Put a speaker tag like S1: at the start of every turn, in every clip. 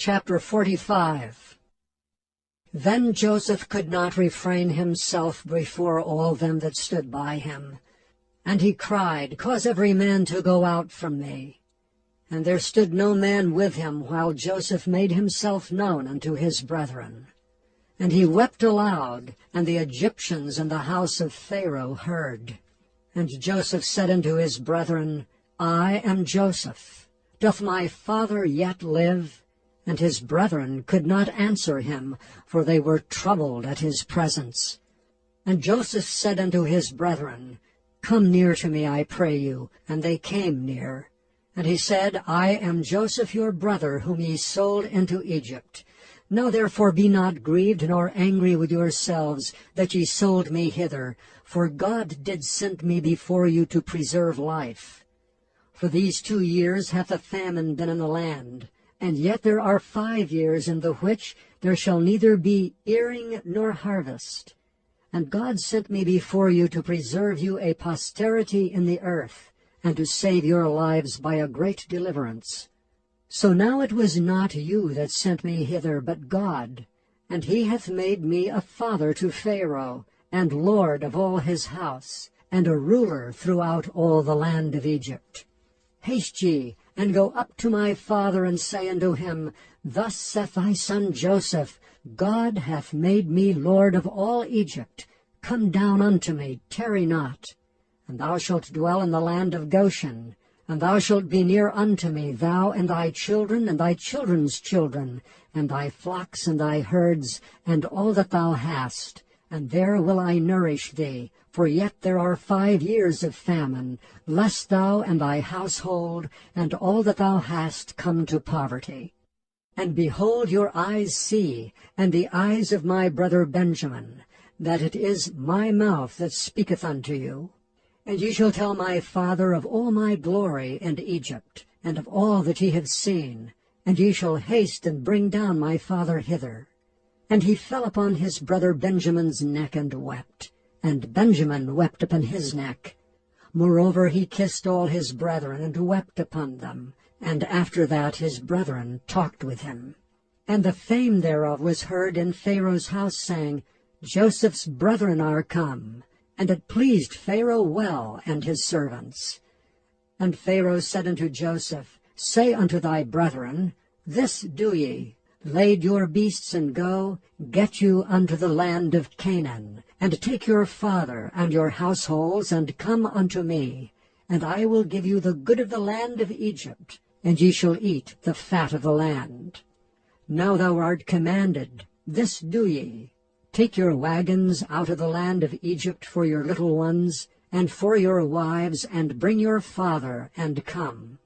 S1: Chapter 45. Then Joseph could not refrain himself before all them that stood by him. And he cried, Cause every man to go out from me. And there stood no man with him, while Joseph made himself known unto his brethren. And he wept aloud, and the Egyptians in the house of Pharaoh heard. And Joseph said unto his brethren, I am Joseph. Doth my father yet live? And his brethren could not answer him, for they were troubled at his presence. And Joseph said unto his brethren, Come near to me, I pray you. And they came near. And he said, I am Joseph your brother, whom ye sold into Egypt. Now therefore be not grieved nor angry with yourselves, that ye sold me hither, for God did send me before you to preserve life. For these 2 years hath a famine been in the land, and yet there are 5 years in the which there shall neither be earing nor harvest. And God sent me before you to preserve you a posterity in the earth, and to save your lives by a great deliverance. So now it was not you that sent me hither, but God, and he hath made me a father to Pharaoh, and lord of all his house, and a ruler throughout all the land of Egypt. Haste ye, and go up to my father, and say unto him, Thus saith thy son Joseph, God hath made me lord of all Egypt. Come down unto me, tarry not. And thou shalt dwell in the land of Goshen, and thou shalt be near unto me, thou and thy children, and thy children's children, and thy flocks and thy herds, and all that thou hast. And there will I nourish thee, for yet there are 5 years of famine, lest thou and thy household, and all that thou hast, come to poverty. And behold, your eyes see, and the eyes of my brother Benjamin, that it is my mouth that speaketh unto you. And ye shall tell my father of all my glory in Egypt, and of all that ye have seen, and ye shall haste and bring down my father hither. And he fell upon his brother Benjamin's neck and wept, and Benjamin wept upon his neck. Moreover he kissed all his brethren, and wept upon them, and after that his brethren talked with him. And the fame thereof was heard in Pharaoh's house, saying, Joseph's brethren are come. And it pleased Pharaoh well, and his servants. And Pharaoh said unto Joseph, Say unto thy brethren, This do ye, lade your beasts, and go, get you unto the land of Canaan, and take your father and your households, and come unto me, and I will give you the good of the land of Egypt, and ye shall eat the fat of the land. Now thou art commanded, this do ye, take your wagons out of the land of Egypt for your little ones, and for your wives, and bring your father, and come.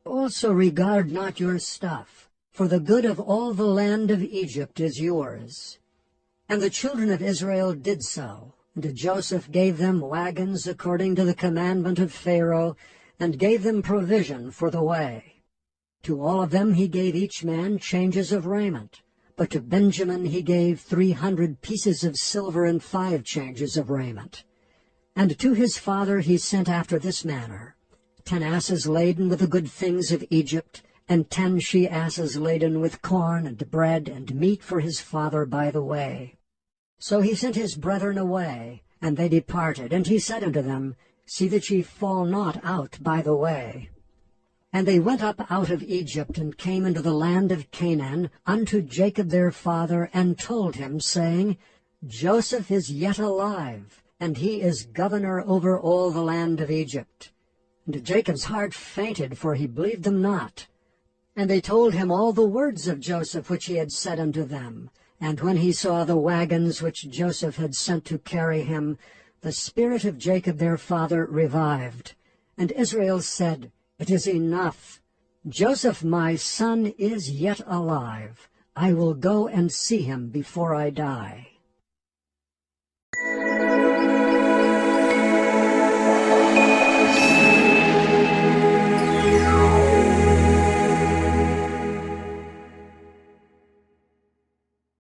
S1: Also regard not your stuff, for the good of all the land of Egypt is yours. And the children of Israel did so, and Joseph gave them wagons according to the commandment of Pharaoh, and gave them provision for the way. To all of them he gave each man changes of raiment. But to Benjamin he gave 300 pieces of silver and 5 changes of raiment. And to his father he sent after this manner, 10 asses laden with the good things of Egypt, and 10 she-asses laden with corn and bread and meat for his father by the way. So he sent his brethren away, and they departed. And he said unto them, See that ye fall not out by the way. And they went up out of Egypt, and came into the land of Canaan, unto Jacob their father, and told him, saying, Joseph is yet alive, and he is governor over all the land of Egypt. And Jacob's heart fainted, for he believed them not. And they told him all the words of Joseph which he had said unto them. And when he saw the wagons which Joseph had sent to carry him, the spirit of Jacob their father revived. And Israel said, It is enough. Joseph my son is yet alive. I will go and see him before I die.